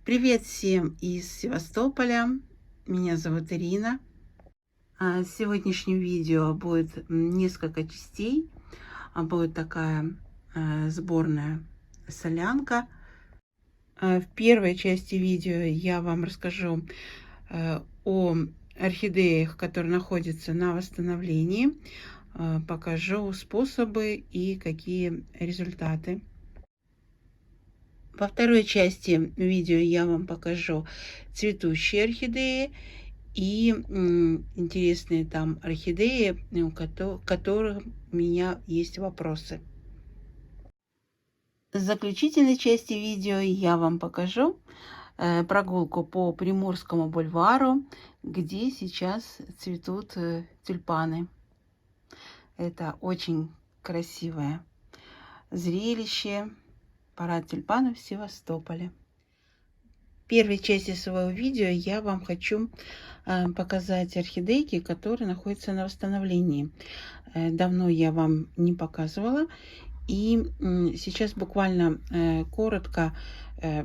Привет всем из Севастополя. Меня зовут Ирина. Сегодняшнее видео будет несколько частей. Будет такая сборная солянка. В первой части видео я вам расскажу о орхидеях, которые находятся на восстановлении. Покажу способы и какие результаты. Во второй части видео я вам покажу цветущие орхидеи и интересные там орхидеи, у которых у меня есть вопросы. В заключительной части видео я вам покажу прогулку по Приморскому бульвару, где сейчас цветут тюльпаны. Это очень красивое зрелище. Парад тюльпанов в Севастополе. В первой части своего видео я вам хочу показать орхидейки, которые находятся на восстановлении. Давно я вам не показывала. И сейчас буквально коротко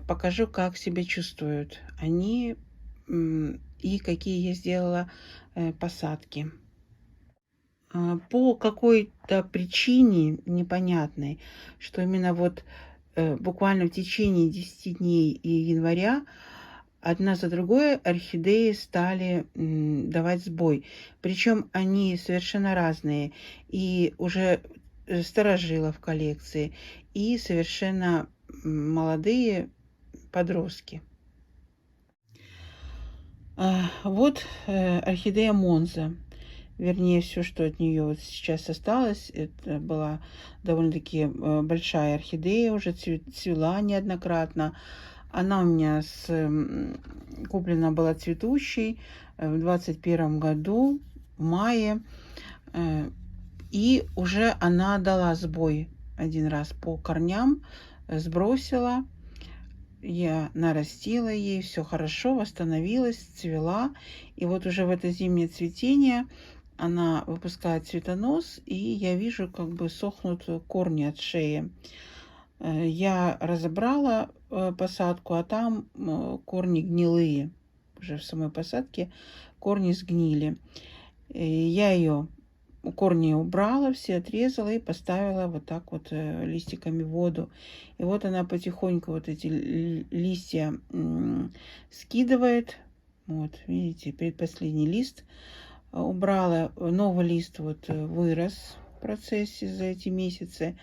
покажу, как себя чувствуют они и какие я сделала посадки. По какой-то причине непонятной, что именно вот буквально в течение 10 дней и января одна за другой орхидеи стали давать сбой. Причем они совершенно разные. И уже старожилы в коллекции, и совершенно молодые подростки. Вот орхидея Монза. Вернее, все, что от нее вот сейчас осталось, это была довольно-таки большая орхидея, уже цвела неоднократно. Она у меня куплена была цветущей в 21 году, в мае. И уже она дала сбой один раз по корням, сбросила. Я нарастила ей, все хорошо, восстановилась, цвела. И вот уже в это зимнее цветение она выпускает цветонос, и я вижу, как бы сохнут корни от шеи. Я разобрала посадку, а там корни гнилые. Уже в самой посадке корни сгнили. Я ее корни убрала, все отрезала и поставила вот так вот листиками в воду. И вот она потихоньку вот эти листья скидывает. Вот, видите, предпоследний лист убрала. Новый лист вот вырос в процессе за эти месяцы.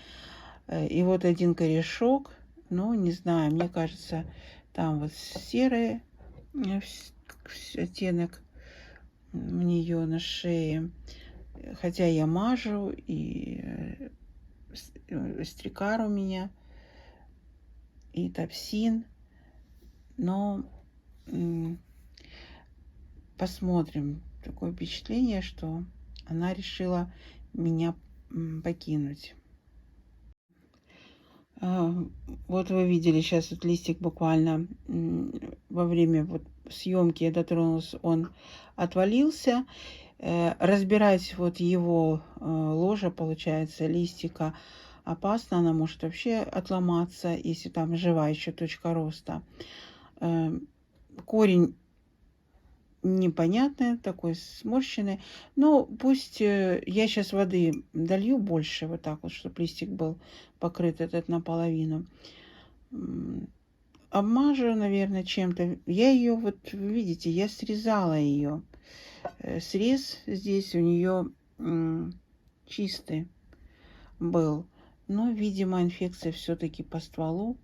И вот один корешок, ну, не знаю, мне кажется, там вот серый оттенок у нее на шее. Хотя я мажу, и стрикар у меня, и топсин. Но посмотрим. Такое впечатление, что она решила меня покинуть. Вот вы видели сейчас вот листик буквально во время вот съемки я дотронулась, он отвалился. Разбирать вот его ложа, получается, листика опасно, она может вообще отломаться, если там живая еще точка роста. Корень непонятный, такой сморщенный. Но пусть я сейчас воды долью больше, вот так вот, чтобы листик был покрыт этот наполовину. Обмажу, наверное, чем-то. Я ее, вот видите, я срезала ее. Срез здесь у нее чистый был. Но, видимо, инфекция все-таки по стволу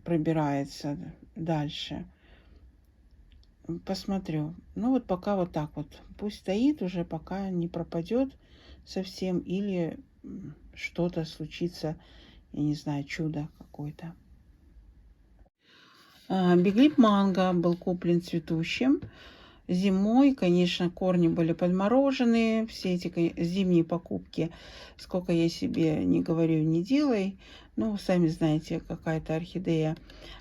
пробирается дальше. Посмотрю. Ну вот пока вот так вот. Пусть стоит уже, пока не пропадет совсем или что-то случится, я не знаю, чудо какое-то. Биглип манго был куплен цветущим. Зимой, конечно, корни были подмороженные. Все эти зимние покупки, сколько я себе не говорю, не делай. Ну, сами знаете, какая-то орхидея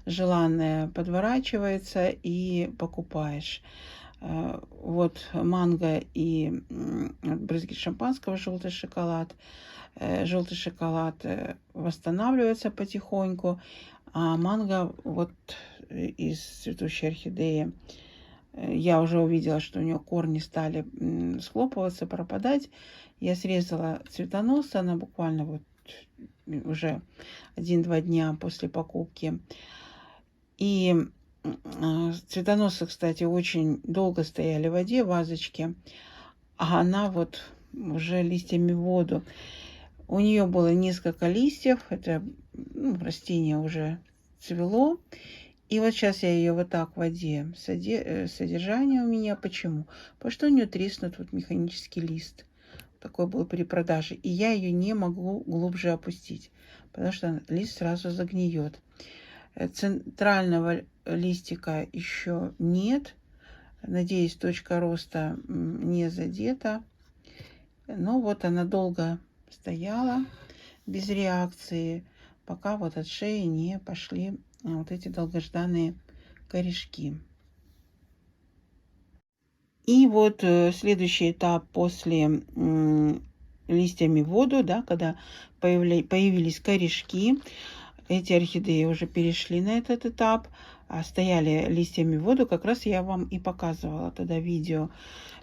желанная подворачивается и покупаешь. Вот манго и брызги шампанского, желтый шоколад. Желтый шоколад восстанавливается потихоньку. А манго вот из цветущей орхидеи я уже увидела, что у нее корни стали схлопываться, пропадать. Я срезала цветонос, она буквально вот уже 1-2 дня после покупки. И цветоносы, кстати, очень долго стояли в воде, в вазочке, а она вот уже листьями в воду. У нее было несколько листьев, это растение уже цвело. И вот сейчас я ее вот так в воде. Содержание у меня почему? Потому что у нее треснут вот механический лист. Такой был при продаже. И я ее не могу глубже опустить, потому что лист сразу загниет. Центрального листика еще нет. Надеюсь, точка роста не задета. Но вот она долго стояла без реакции, пока вот от шеи не пошли вот эти долгожданные корешки. И вот следующий этап после листьями в воду, да, когда появились корешки, эти орхидеи уже перешли на этот этап, а стояли листьями в воду, как раз я вам и показывала тогда видео,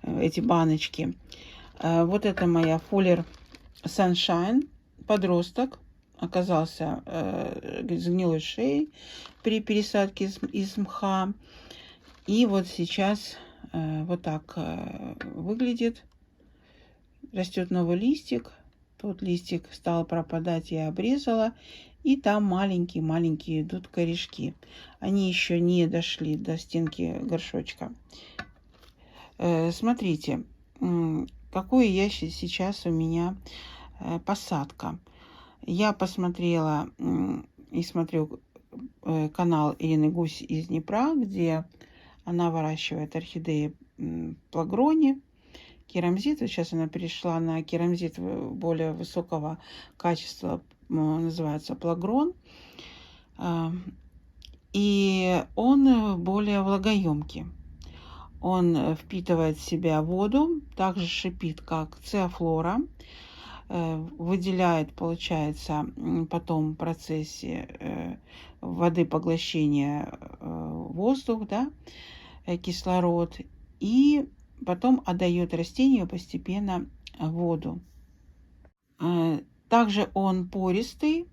эти баночки. Вот это моя Fuller Sunshine, подросток, оказался с гнилой шеей при пересадке из мха. И вот сейчас вот так выглядит. Растет новый листик. Тот листик стал пропадать, я обрезала. И там маленькие-маленькие идут корешки. Они еще не дошли до стенки горшочка. Смотрите, какой я сейчас у меня посадка. Я посмотрела и смотрю канал Ирины Гусь из Днепра, где она выращивает орхидеи плагрони, керамзит. Вот сейчас она перешла на керамзит более высокого качества, называется плагрон. И он более влагоемкий. Он впитывает в себя воду, также шипит, как циафлора. Выделяет, получается, потом в процессе воды поглощения воздух, да, кислород, и потом отдает растению постепенно воду. Также он пористый,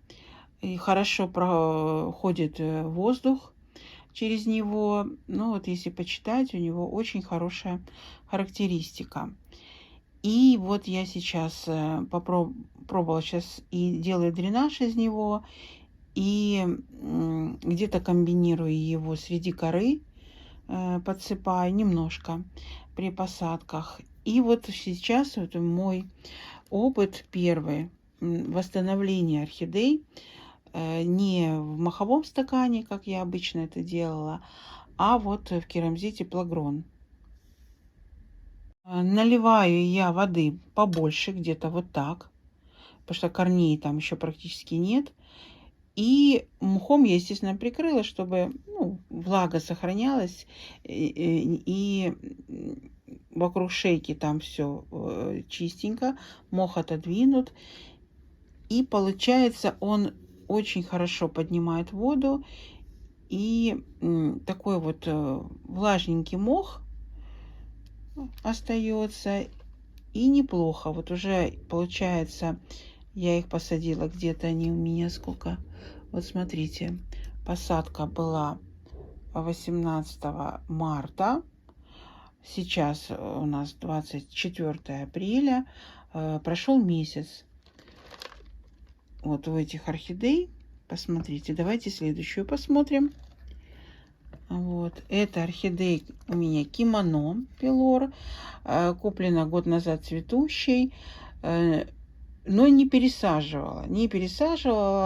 и хорошо проходит воздух через него. Ну вот если почитать, у него очень хорошая характеристика. И вот я сейчас пробовала сейчас и делаю дренаж из него, и где-то комбинирую его среди коры, подсыпаю немножко при посадках. И вот сейчас вот мой опыт первый восстановления орхидей не в маховом стакане, как я обычно это делала, а вот в керамзите плагрон. Наливаю я воды побольше, где-то вот так, потому что корней там еще практически нет. И мхом я, естественно, прикрыла, чтобы влага сохранялась, и вокруг шейки там все чистенько, мох отодвинут. И получается, он очень хорошо поднимает воду, и такой вот влажненький мох остается, и неплохо. Вот уже получается, я их посадила где-то, они у меня сколько, вот смотрите, посадка была 18 марта, сейчас у нас 24 апреля, прошел месяц. Вот у этих орхидей, посмотрите, давайте следующую посмотрим. Вот, это орхидей у меня кимоно пилор, куплена год назад цветущей, но не пересаживала.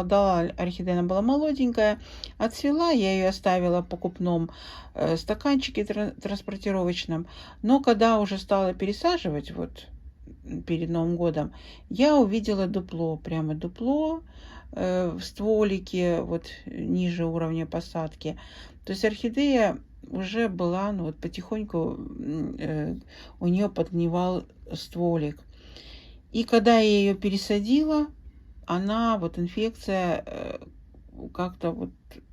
Дала орхидея, она была молоденькая, отцвела, я ее оставила в покупном стаканчике транспортировочном. Но когда уже стала пересаживать, вот перед Новым годом, я увидела дупло, прямо дупло в стволике, вот ниже уровня посадки. То есть орхидея уже была, ну вот потихоньку у нее подгнивал стволик. И когда я ее пересадила, она, вот инфекция как-то вот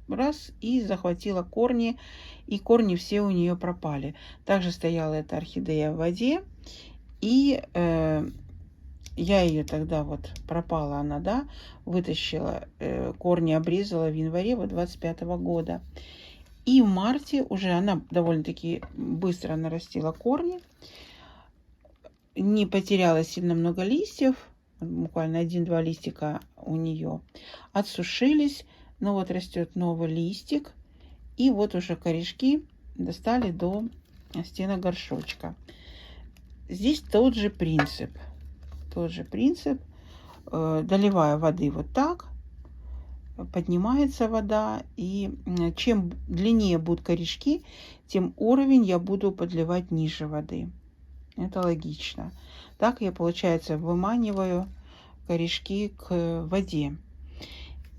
раз и захватила корни, и корни все у нее пропали. Также стояла эта орхидея в воде, и я ее тогда вот пропала она, да, вытащила, корни обрезала в январе вот 25-го года. И в марте уже она довольно-таки быстро нарастила корни, не потеряла сильно много листьев, буквально один-два листика у нее отсушились, но вот растет новый листик, и вот уже корешки достали до стенок горшочка. Здесь тот же принцип, доливаю воды вот так, поднимается вода, и чем длиннее будут корешки, тем уровень я буду подливать ниже воды. Это логично. Так я, получается, выманиваю корешки к воде.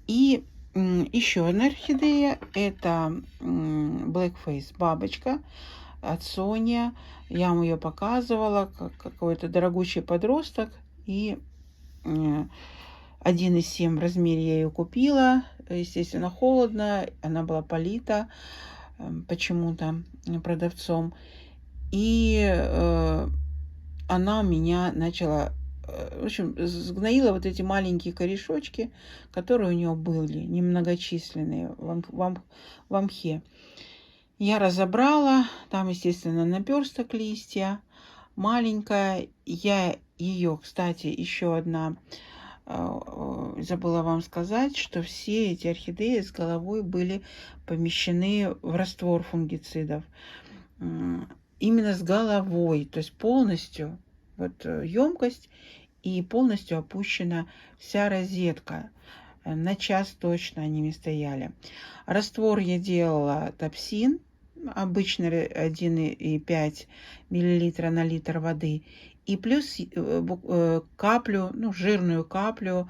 И еще одна орхидея, это Blackface бабочка от Sony. Я вам ее показывала, как какой-то дорогущий подросток. И 1,7 в размере я ее купила. Естественно, холодно. Она была полита почему-то продавцом. И она меня начала, в общем, сгноила вот эти маленькие корешочки, которые у нее были, немногочисленные в мхе. Я разобрала, там, естественно, наперсток листья, маленькая. Я ее, кстати, еще одна, забыла вам сказать, что все эти орхидеи с головой были помещены в раствор фунгицидов. Именно с головой, то есть полностью вот емкость и полностью опущена вся розетка. На час точно они стояли. Раствор я делала топсин, обычный 1,5 мл на литр воды, и плюс каплю, ну, жирную каплю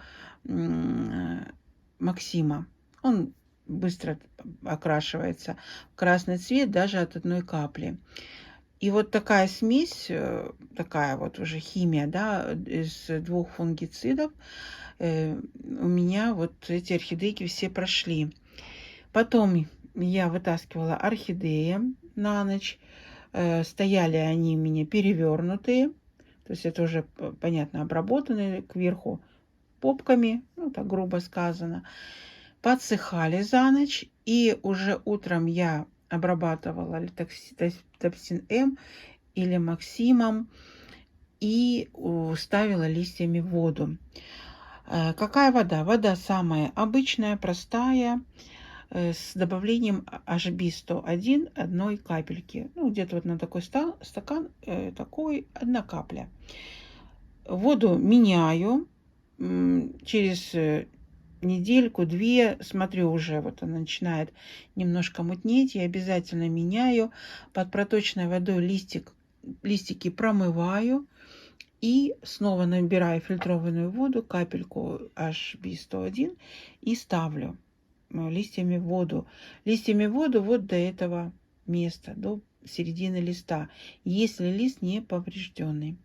Максима. Он быстро окрашивается в красный цвет даже от одной капли. И вот такая смесь, такая вот уже химия, да, из двух фунгицидов, у меня вот эти орхидейки все прошли. Потом я вытаскивала орхидеи на ночь. Стояли они у меня перевернутые, то есть это уже, понятно, обработанные кверху попками, ну так грубо сказано. Подсыхали за ночь, и уже утром я обрабатывала топсин М или Максимом и ставила листьями в воду. Какая вода? Вода самая обычная, простая, с добавлением HB101 одной капельки. Ну, где-то вот на такой стакан, такой, одна капля. Воду меняю через недельку-две, смотрю, уже вот она начинает немножко мутнеть. Я обязательно меняю. Под проточной водой листики промываю. И снова набираю фильтрованную воду, капельку HB101 и ставлю листьями в воду. Листьями в воду вот до этого места, до середины листа, если лист не поврежденный.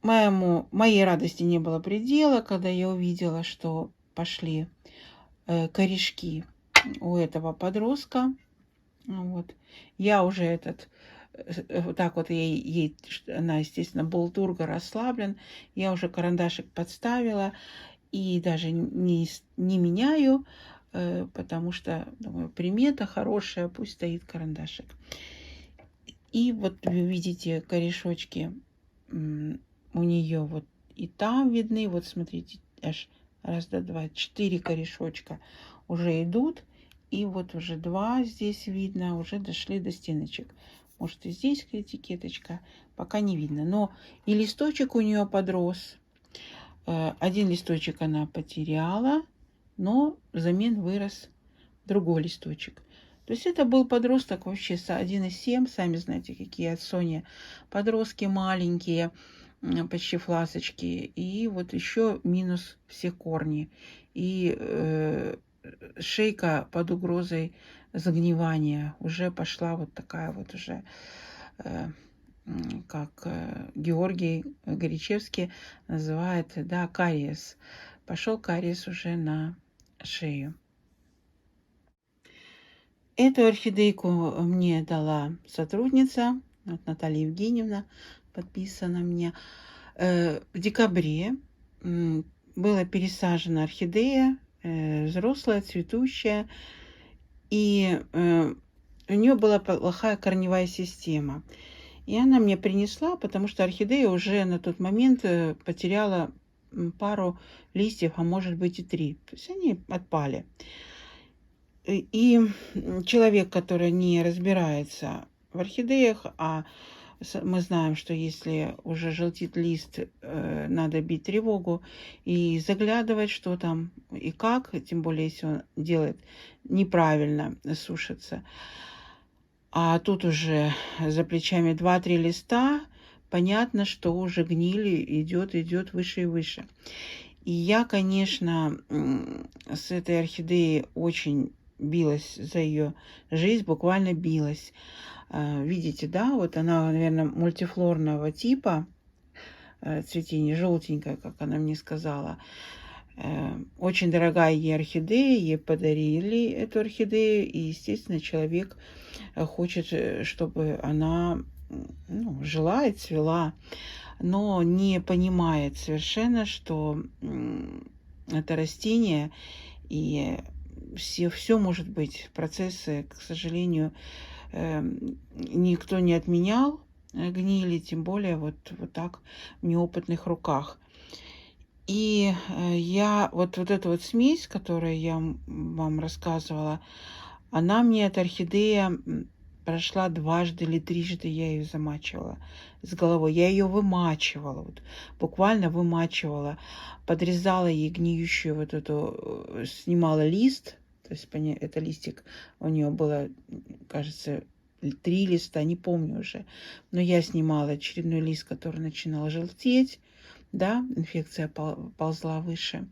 Моей радости не было предела, когда я увидела, что пошли корешки у этого подростка. Вот. Я уже вот так вот ей, она, естественно, был турго расслаблен. Я уже карандашик подставила и даже не меняю, потому что, думаю, примета хорошая, пусть стоит карандашик. И вот вы видите корешочки у нее вот и там видны. Вот смотрите, аж раз, два, 4 корешочка уже идут. И вот уже 2 здесь видно, уже дошли до стеночек. Может, и здесь этикеточка, пока не видно. Но и листочек у нее подрос. Один листочек она потеряла, но взамен вырос другой листочек. То есть это был подросток вообще с 1,7. Сами знаете, какие от Sony подростки маленькие, почти фласочки. И вот еще минус все корни. И шейка под угрозой загнивания. Уже пошла вот такая вот уже, как Георгий Горячевский называет, да, кариес. пошел кариес уже на шею. Эту орхидейку мне дала сотрудница, вот Наталья Евгеньевна, подписана мне. В декабре была пересажена орхидея, взрослая, цветущая, и у нее была плохая корневая система. И она мне принесла, потому что орхидея уже на тот момент потеряла пару листьев, а может быть и 3. То есть они отпали. И человек, который не разбирается в орхидеях, а мы знаем, что если уже желтит лист, надо бить тревогу и заглядывать, что там и как, тем более, если он делает неправильно, сушится. А тут уже за плечами 2-3 листа, понятно, что уже гнили идет выше и выше. И я, конечно, с этой орхидеей очень билась за ее жизнь, буквально билась. Видите, да, вот она, наверное, мультифлорного типа, цветение желтенькое, как она мне сказала. Очень дорогая ей орхидея, ей подарили эту орхидею, и, естественно, человек хочет, чтобы она жила и цвела, но не понимает совершенно, что это растение, и все может быть. Процессы, к сожалению, никто не отменял гнили, тем более вот так в неопытных руках. И я вот эту вот смесь, которую я вам рассказывала, она мне, эта орхидея, прошла 2 или 3 я ее замачивала с головой. Я ее вымачивала, вот, буквально вымачивала, подрезала ей гниющую вот эту, снимала лист, то есть это листик, у нее было, кажется, 3 листа, не помню уже, но я снимала очередной лист, который начинал желтеть, да, инфекция ползла выше.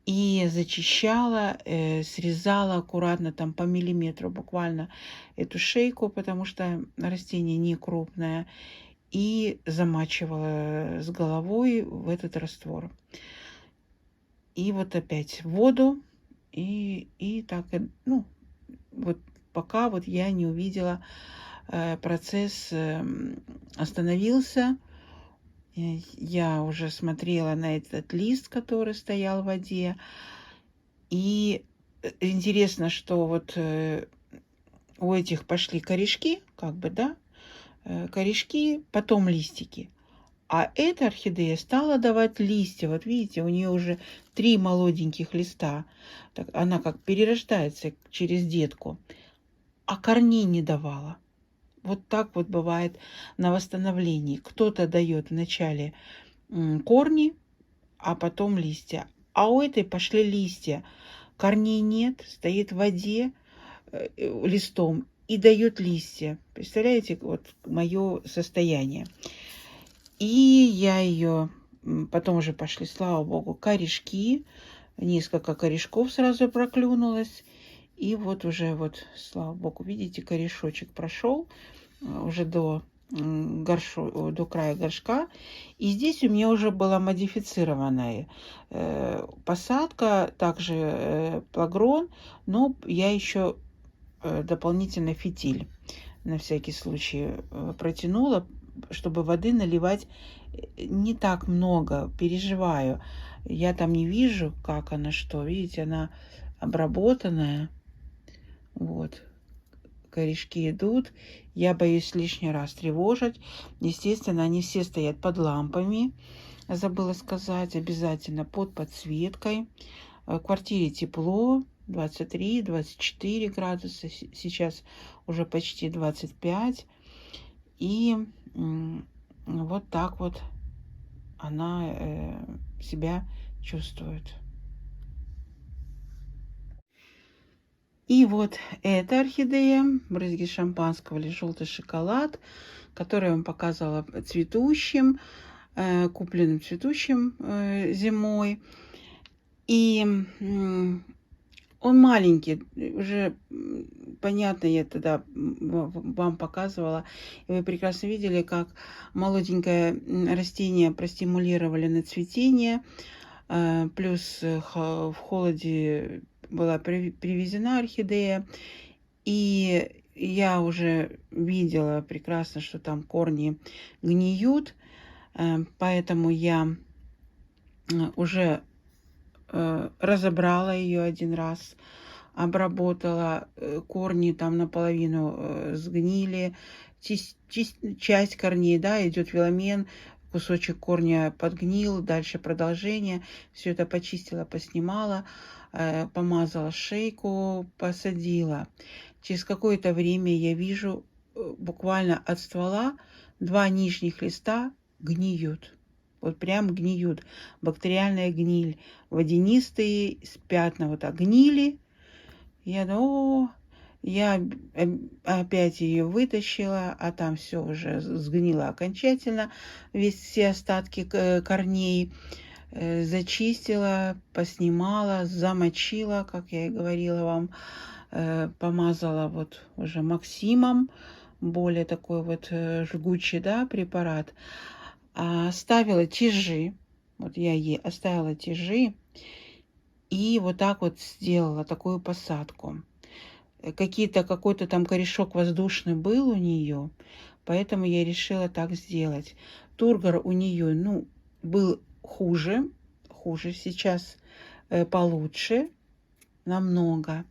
И зачищала, срезала аккуратно там по миллиметру буквально эту шейку, потому что растение не крупное, и замачивала с головой в этот раствор. И вот опять в воду, и так, вот пока вот я не увидела, процесс остановился. Я уже смотрела на этот лист, который стоял в воде. И интересно, что вот у этих пошли корешки, как бы, да, корешки, потом листики. А эта орхидея стала давать листья. Вот видите, у нее уже 3 молоденьких листа. Так, она как перерождается через детку. А корней не давала. Вот так вот бывает на восстановлении. Кто-то дает вначале корни, а потом листья. А у этой пошли листья. Корней нет, стоит в воде листом и дает листья. Представляете, вот мое состояние. И я ее, потом уже пошли, слава богу, корешки. Несколько корешков сразу проклюнулось. И вот уже, вот, слава богу, видите, корешочек прошел уже до края горшка. И здесь у меня уже была модифицированная посадка, также плагрон, но я еще дополнительно фитиль на всякий случай протянула, чтобы воды наливать не так много, переживаю. Я там не вижу, как она, что. Видите, она обработанная. Вот. Корешки идут. Я боюсь лишний раз тревожить. Естественно, они все стоят под лампами. Забыла сказать, обязательно под подсветкой. В квартире тепло, 23-24 градуса. Сейчас уже почти 25. И вот так вот она себя чувствует. И вот эта орхидея, брызги шампанского или желтый шоколад, который я вам показывала цветущим, купленным цветущим зимой. И он маленький, уже понятно, я тогда вам показывала, и вы прекрасно видели, как молоденькое растение простимулировали на цветение. Плюс в холоде была привезена орхидея. И я уже видела прекрасно, что там корни гниют. Поэтому я уже разобрала ее один раз, обработала, корни там наполовину сгнили, часть корней, да, идет веломен, кусочек корня подгнил, дальше продолжение, все это почистила, поснимала, помазала шейку, посадила. Через какое-то время я вижу, буквально от ствола 2 нижних листа гниют. Вот прям гниют. Бактериальная гниль. Водянистые, с пятна вот так гнили. Я думаю, я опять ее вытащила, а там все уже сгнило окончательно. Все остатки корней зачистила, поснимала, замочила, как я и говорила вам. Помазала вот уже Максимом. Более такой вот жгучий, да, препарат. Оставила тяжи. Вот я ей оставила тяжи. И вот так вот сделала такую посадку. Какой-то там корешок воздушный был у нее, поэтому я решила так сделать. Тургор у нее, ну, был хуже сейчас получше намного.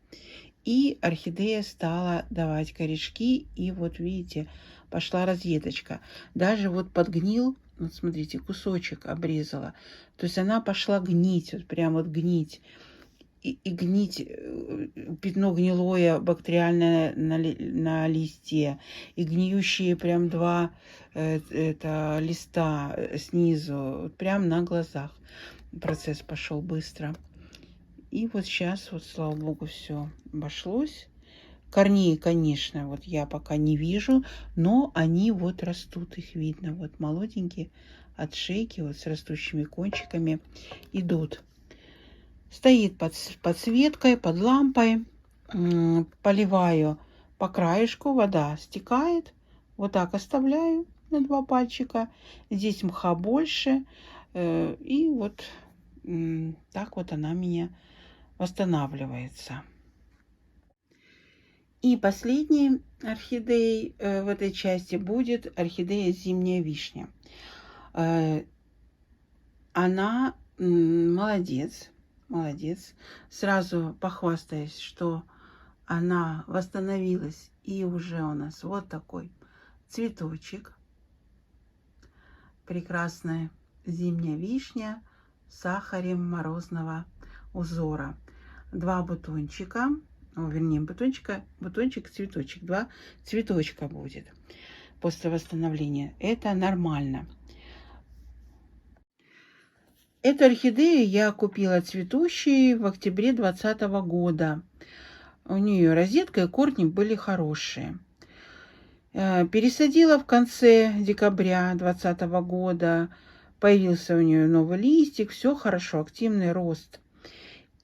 И орхидея стала давать корешки, и вот видите, пошла разъедочка. Даже вот подгнил, вот смотрите, кусочек обрезала. То есть она пошла гнить, вот прям вот гнить. И гнить, пятно гнилое бактериальное на листе, и гниющие прям 2 листа снизу, вот прям на глазах. Процесс пошел быстро. И вот сейчас, вот слава богу, все обошлось. Корней, конечно, вот я пока не вижу, но они вот растут, их видно. Вот молоденькие от шейки, вот с растущими кончиками идут. Стоит под подсветкой, под лампой. Поливаю по краешку, вода стекает. Вот так оставляю на 2 пальчика. Здесь мха больше. И вот так вот она меня восстанавливается. И последней орхидеей в этой части будет орхидея зимняя вишня. Она молодец. Сразу похвастаюсь, что она восстановилась. И уже у нас вот такой цветочек. Прекрасная зимняя вишня с сахарем морозного узора. 2 бутончика. Вернее, бутончик, цветочек. 2 цветочка будет после восстановления. Это нормально. Эту орхидею я купила цветущей в октябре 2020 года. У нее розетка и корни были хорошие. Пересадила в конце декабря 2020 года. Появился у нее новый листик. Все хорошо, активный рост.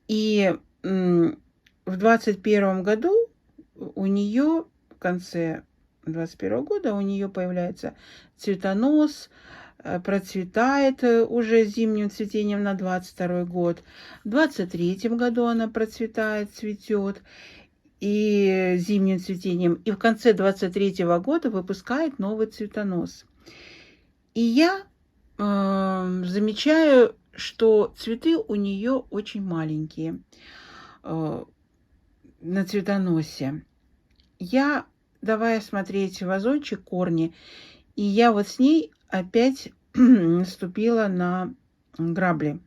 И в 2021 году у нее, в конце 2021 года, у нее появляется цветонос, процветает уже зимним цветением на 2022 год. В 2023 году она процветает, цветет и зимним цветением. И в конце 2023 года выпускает новый цветонос. И я замечаю, что цветы у нее очень маленькие на цветоносе. Я, давая смотреть вазончик, корни, и я вот с ней опять наступила на грабли,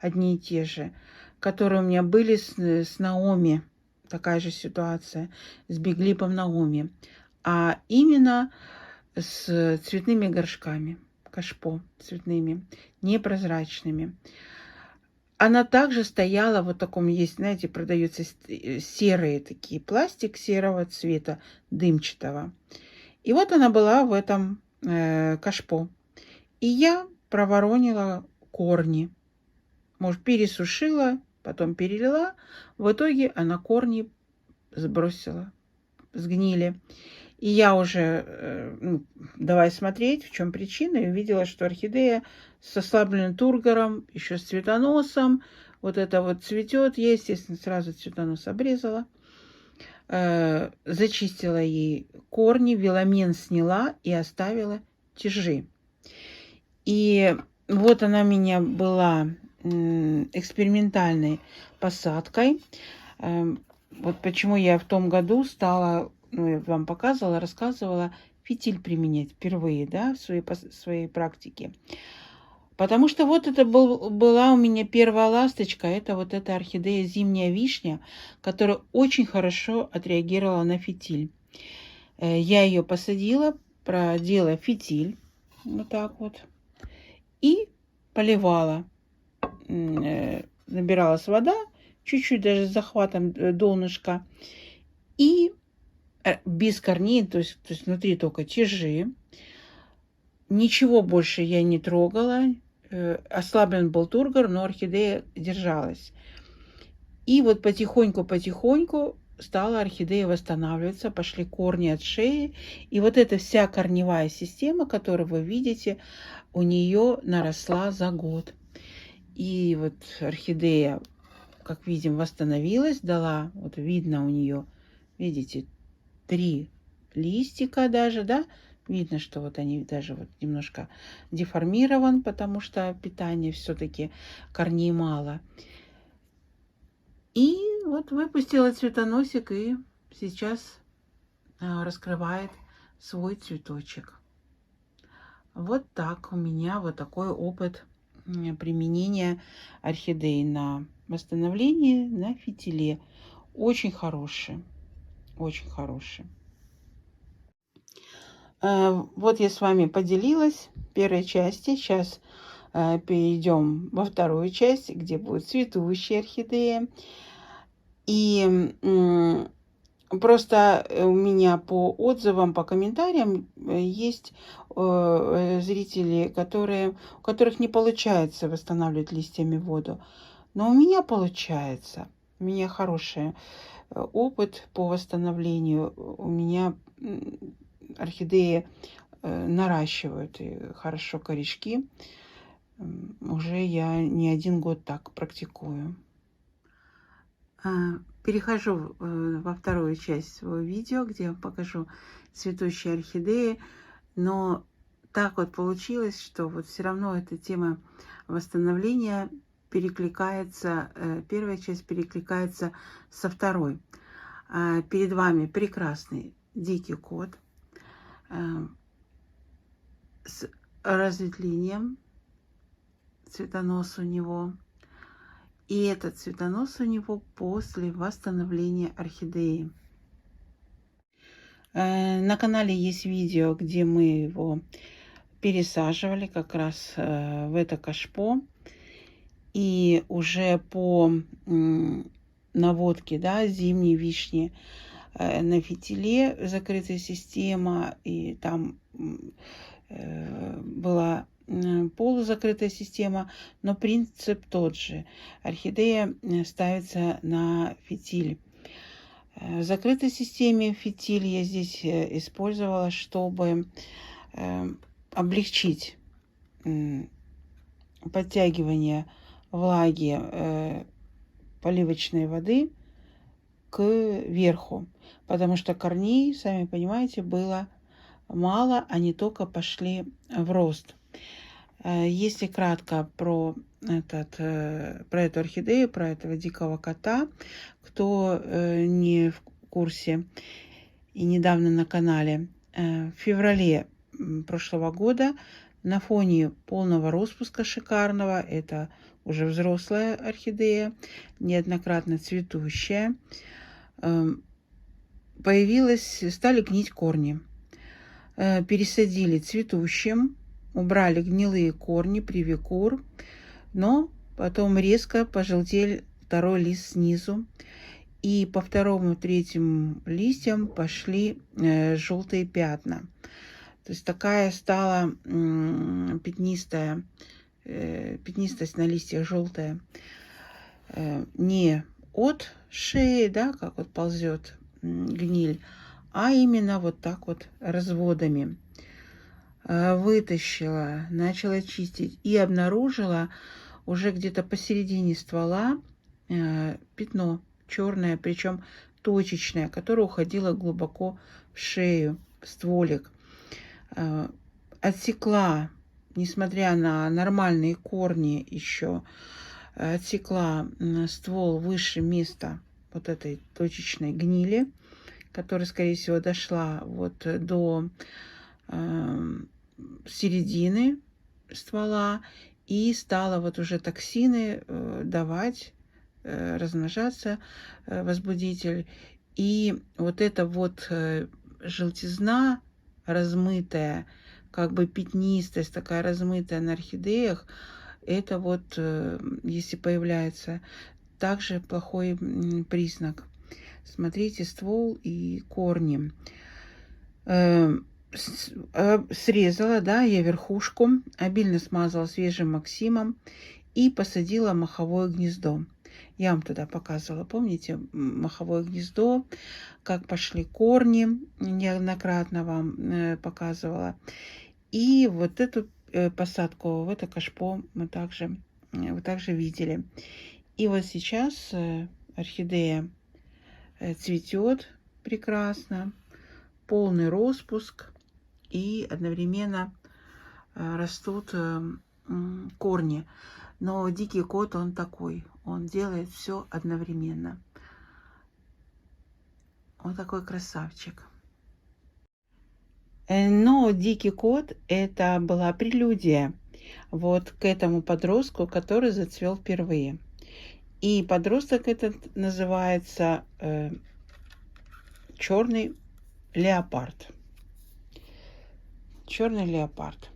одни и те же, которые у меня были с Наоми, такая же ситуация, с биглипом Наоми, а именно с цветными горшками, кашпо цветными, непрозрачными. Она также стояла вот в таком, есть, знаете, продаются серые такие, пластик серого цвета, дымчатого. И вот она была в этом кашпо. И я проворонила корни. Может, пересушила, потом перелила. В итоге она корни сбросила, сгнили. И я уже, давай смотреть, в чем причина, и увидела, что орхидея с ослабленным тургором, еще с цветоносом. Вот это вот цветет. Я, естественно, сразу цветонос обрезала. Зачистила ей корни, веломен сняла и оставила тяжи. И вот она у меня была экспериментальной посадкой. Вот почему я в том году стала, я вам показывала, рассказывала, фитиль применять впервые, да, в своей практике. Потому что вот это была у меня первая ласточка, это вот эта орхидея зимняя вишня, которая очень хорошо отреагировала на фитиль. Я ее посадила, продела фитиль, вот так вот, и поливала. Набиралась вода, чуть-чуть даже с захватом донышка, и без корней, то есть внутри только тяжи. Ничего больше я не трогала. Ослаблен был тургор, но орхидея держалась. И вот потихоньку стала орхидея восстанавливаться, пошли корни от шеи. И вот эта вся корневая система, которую вы видите, у нее наросла за год. И вот орхидея, как видим, восстановилась, дала, вот видно у нее, видите, 3 листика даже, да, видно, что вот они даже вот немножко деформирован, потому что питания все-таки корней мало. И вот выпустила цветоносик и сейчас раскрывает свой цветочек. Вот так у меня вот такой опыт применения орхидей на восстановление на фитиле. Очень хороший, очень хороший. Вот я с вами поделилась в первой части. Сейчас перейдем во вторую часть, где будут цветущие орхидеи. И просто у меня по отзывам, по комментариям есть зрители, у которых не получается восстанавливать листьями воду. Но у меня получается. У меня хороший опыт по восстановлению. У меня орхидеи наращивают и хорошо корешки. Уже я не 1 год так практикую. Перехожу во вторую часть своего видео, где я покажу цветущие орхидеи. Но так вот получилось, что вот все равно эта тема восстановления перекликается, первая часть перекликается со второй. Перед вами прекрасный дикий кот с разветвлением, цветонос у него. И этот цветонос у него после восстановления орхидеи. На канале есть видео, где мы его пересаживали как раз в это кашпо. И уже по наводке, да, зимней вишни на фитиле закрытая система, и там была полузакрытая система, но принцип тот же. Орхидея ставится на фитиль. В закрытой системе фитиль я здесь использовала, чтобы облегчить подтягивание влаги поливочной воды к верху, потому что корней, сами понимаете, было мало, они только пошли в рост. Если кратко про эту орхидею, про этого дикого кота, кто не в курсе и недавно на канале, в феврале прошлого года на фоне полного распуска шикарного, это уже взрослая орхидея, неоднократно цветущая, стали гнить корни. Пересадили цветущим, убрали гнилые корни, привикур, но потом резко пожелтел второй лист снизу. И по второму, третьему листьям пошли желтые пятна. То есть такая стала пятнистость на листьях желтая. Не от шеи, да, как вот ползет гниль, а именно вот так вот разводами. Вытащила, начала чистить и обнаружила уже где-то посередине ствола пятно черное, причем точечное, которое уходило глубоко в шею, в стволик. Отсекла, несмотря на нормальные корни еще, отсекла ствол выше места вот этой точечной гнили, которая, скорее всего, дошла вот до середины ствола и стала вот уже токсины давать, размножаться, возбудитель. И вот эта вот желтизна размытая, как бы пятнистость такая размытая на орхидеях, это вот, если появляется, также плохой признак. Смотрите ствол и корни. Срезала, да, я верхушку, обильно смазала свежим Максимом и посадила маховое гнездо. Я вам тогда показывала, помните, маховое гнездо, как пошли корни, неоднократно вам показывала. И вот эту посадку в это кашпо вы также видели. И вот сейчас орхидея цветет прекрасно, полный распуск, и одновременно растут корни. Но дикий кот, он такой, он делает все одновременно. Он такой красавчик. Но дикий кот это была прелюдия вот к этому подростку, который зацвел впервые. И подросток этот называется черный леопард. Черный леопард.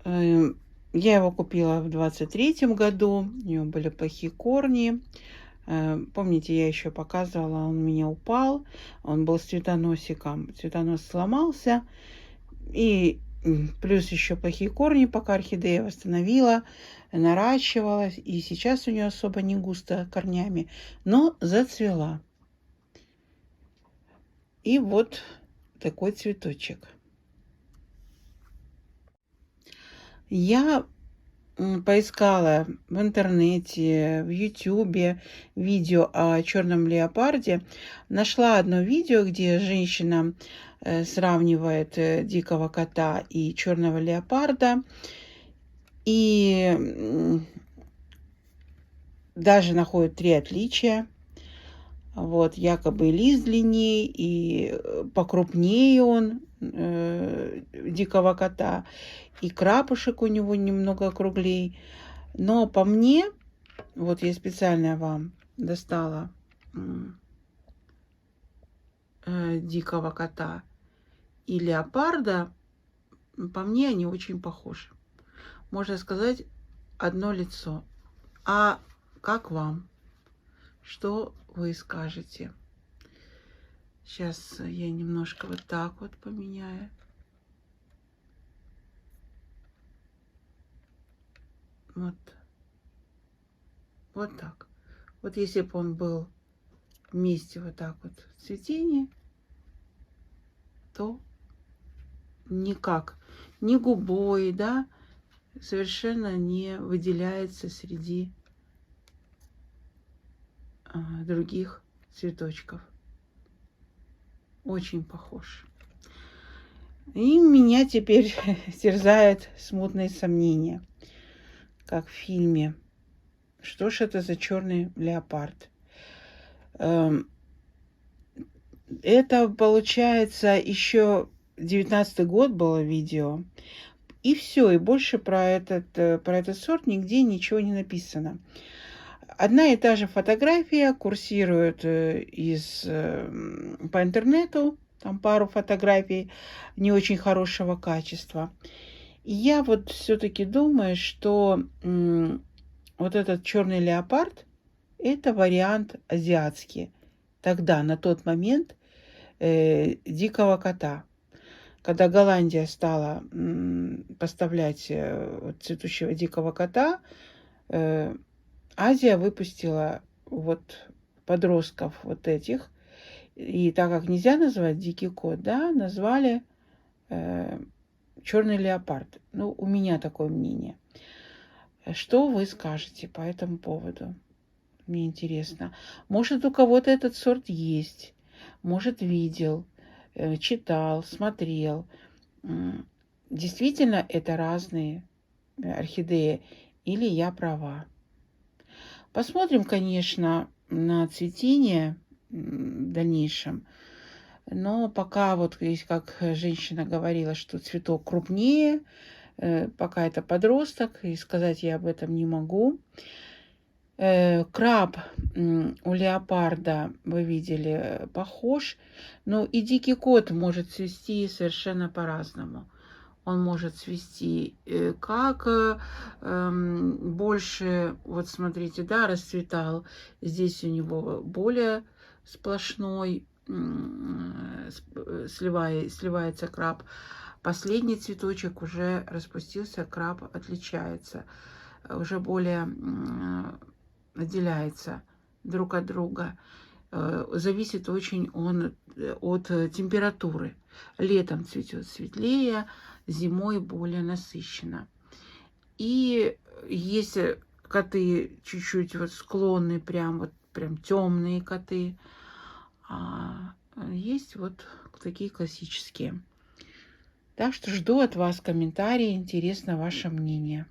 Я его купила в 23-м году. У него были плохие корни. Помните, я еще показывала, он у меня упал. Он был с цветоносиком. Цветонос сломался. И плюс еще плохие корни, пока орхидея восстановила, наращивалась. И сейчас у нее особо не густо корнями, но зацвела. И вот такой цветочек. Я поискала в интернете, в Ютубе видео о черном леопарде. Нашла одно видео, где женщина сравнивает дикого кота и черного леопарда. И даже находит 3 отличия. Вот, якобы лист длиннее и покрупнее он дикого кота, и крапушек у него немного округлей. Но по мне, вот я специально вам достала дикого кота и леопарда, по мне они очень похожи. Можно сказать, одно лицо. А как вам? Что вы скажете? Сейчас я немножко вот так вот поменяю. Вот. Вот так. Вот если бы он был вместе вот так вот в цветении, то никак, ни губой, да, совершенно не выделяется среди других цветочков. Очень похож. И меня теперь терзают смутные сомнения, как в фильме. Что ж это за черный леопард? Это, получается, еще 19-й год было видео. И все, и больше про этот сорт нигде ничего не написано. Одна и та же фотография курсирует по интернету. Там пару фотографий не очень хорошего качества. И я вот все-таки думаю, что вот этот черный леопард это вариант азиатский. Тогда, на тот момент, дикого кота. Когда Голландия стала поставлять цветущего дикого кота, Азия выпустила вот подростков вот этих. И так как нельзя называть дикий кот, да, назвали черный леопард. Ну, у меня такое мнение. Что вы скажете по этому поводу? Мне интересно. Может, у кого-то этот сорт есть, может, видел, читал, смотрел. Действительно, это разные орхидеи, или я права? Посмотрим, конечно, на цветение в дальнейшем. Но пока вот есть, как женщина говорила, что цветок крупнее, пока это подросток, и сказать я об этом не могу. Краб у леопарда, вы видели, похож. Но и дикий кот может цвести совершенно по-разному. Он может цвести как больше, вот смотрите, да, расцветал. Здесь у него более сплошной сливается краб. Последний цветочек уже распустился, краб отличается, уже более отделяется друг от друга. Зависит очень он от температуры. Летом цветет светлее, зимой более насыщенно. И если коты чуть-чуть вот склонны, прям темные коты, а есть вот такие классические. Так что жду от вас комментарии, интересно ваше мнение.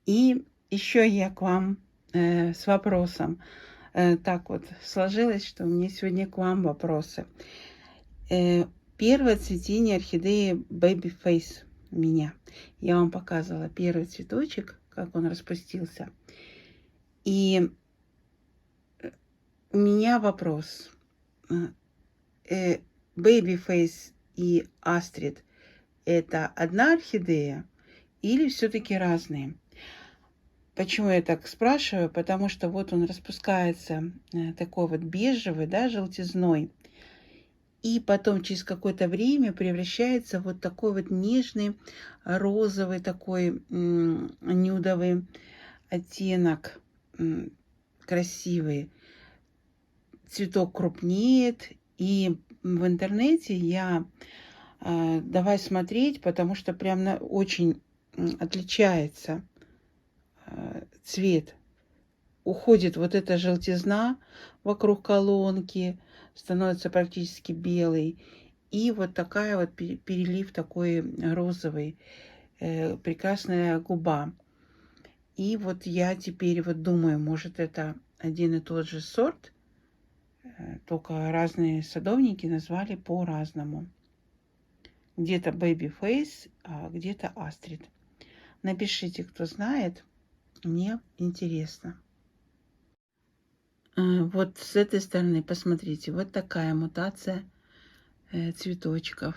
И еще я к вам с вопросом. Так вот сложилось, что у меня сегодня к вам вопросы. Первое цветение орхидеи Babyface у меня. Я вам показывала первый цветочек, как он распустился. И у меня вопрос. Babyface и Астрид — это одна орхидея или все-таки разные? Почему я так спрашиваю? Потому что вот он распускается такой вот бежевый, да, желтизной. И потом через какое-то время превращается в вот такой вот нежный розовый, такой нюдовый оттенок, красивый. Цветок крупнеет. И в интернете я давай смотреть, потому что прям очень отличается цвет. Уходит вот эта желтизна вокруг колонки, становится практически белый. И вот такая вот перелив такой розовый, прекрасная губа. И вот я теперь вот думаю, может, это один и тот же сорт, только разные садовники назвали по-разному. Где-то Babyface, а где-то Астрид. Напишите, кто знает. Мне интересно. Вот с этой стороны, посмотрите, вот такая мутация цветочков.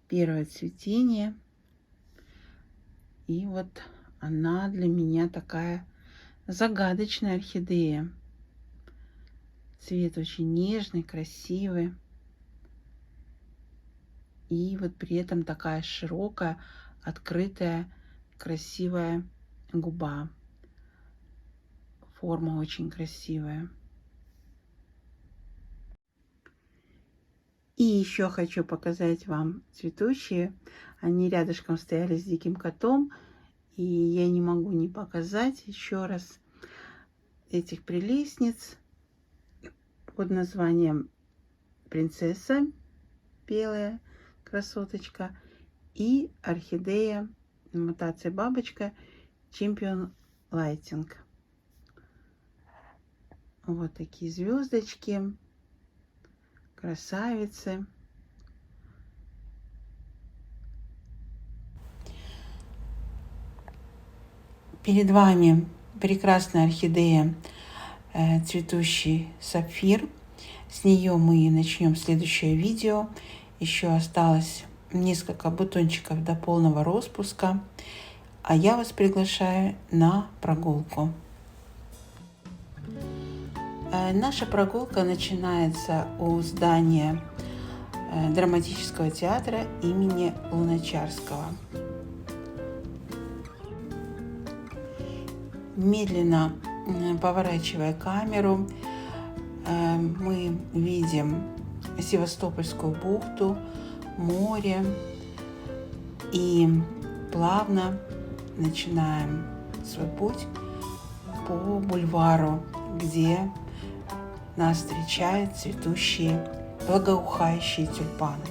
Первое цветение. И вот она для меня такая загадочная орхидея. Цвет очень нежный, красивый. И вот при этом такая широкая, открытая, красивая губа. Форма очень красивая. И еще хочу показать вам цветущие. Они рядышком стояли с диким котом. И я не могу не показать еще раз этих прелестниц под названием принцесса белая красоточка и орхидея мутация бабочка Champion Lighting. Вот такие звездочки, красавицы. Перед вами прекрасная орхидея, цветущий сапфир. С нее мы начнем следующее видео. Еще осталось несколько бутончиков до полного распуска. А я вас приглашаю на прогулку. Наша прогулка начинается у здания драматического театра имени Луначарского. Медленно поворачивая камеру, мы видим Севастопольскую бухту, море и плавно начинаем свой путь по бульвару, где нас встречают цветущие, благоухающие тюльпаны.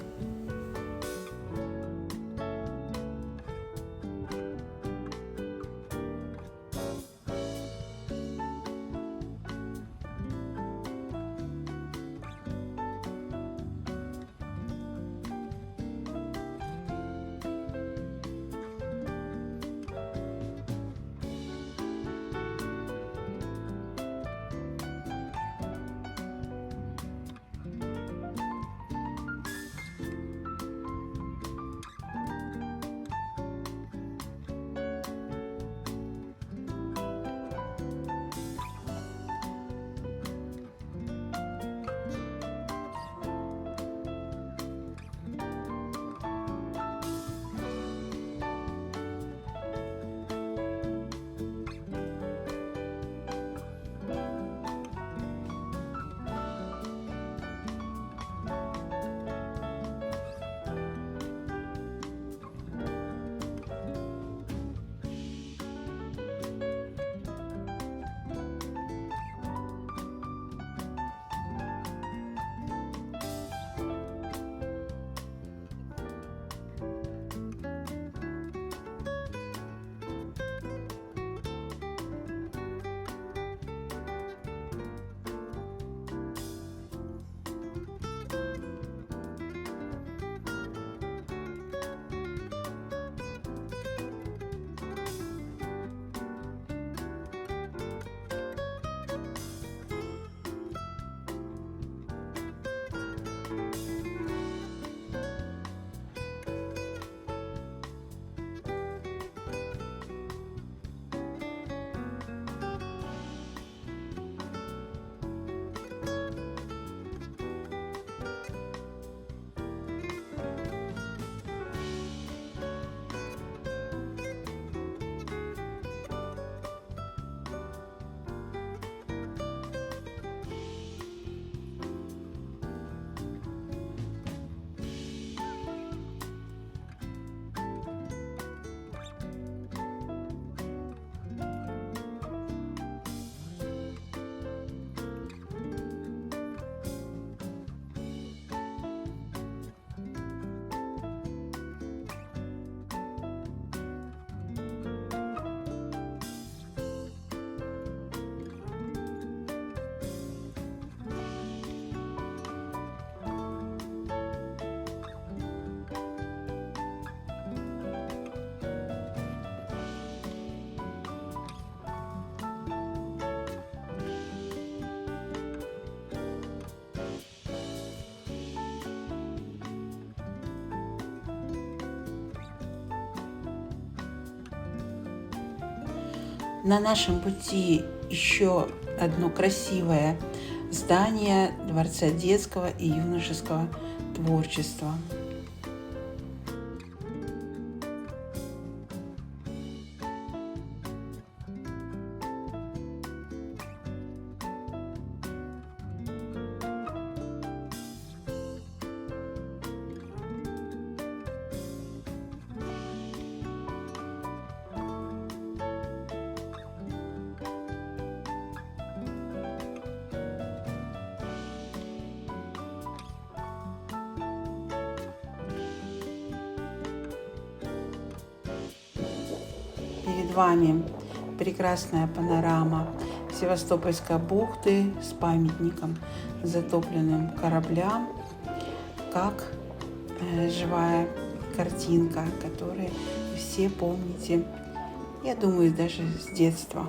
На нашем пути еще одно красивое здание Дворца детского и юношеского творчества. Перед вами прекрасная панорама Севастопольской бухты с памятником затопленным кораблям, как живая картинка, которую все помните, я думаю, даже с детства.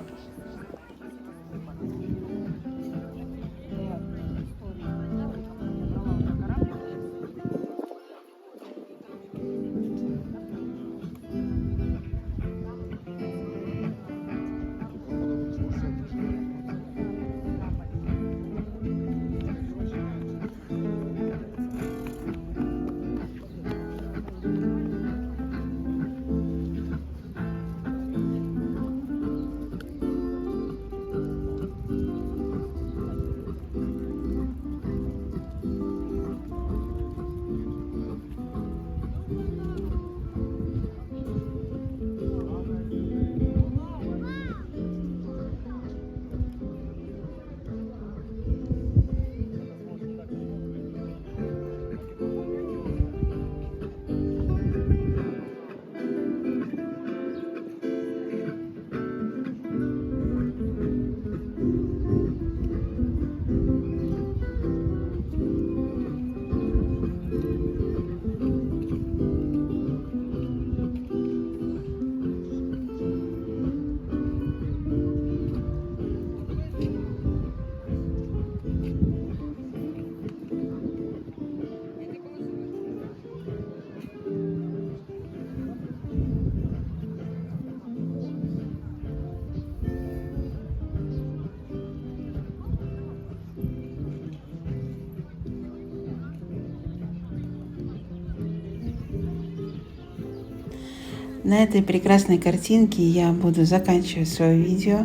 На этой прекрасной картинке я буду заканчивать свое видео.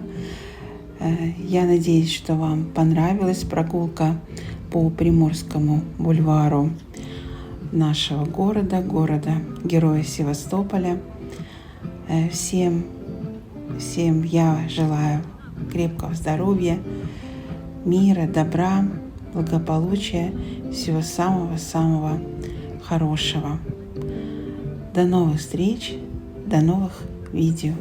Я надеюсь, что вам понравилась прогулка по Приморскому бульвару нашего города-героя Севастополя. Всем я желаю крепкого здоровья, мира, добра, благополучия, всего самого-самого хорошего. До новых встреч, до новых видео.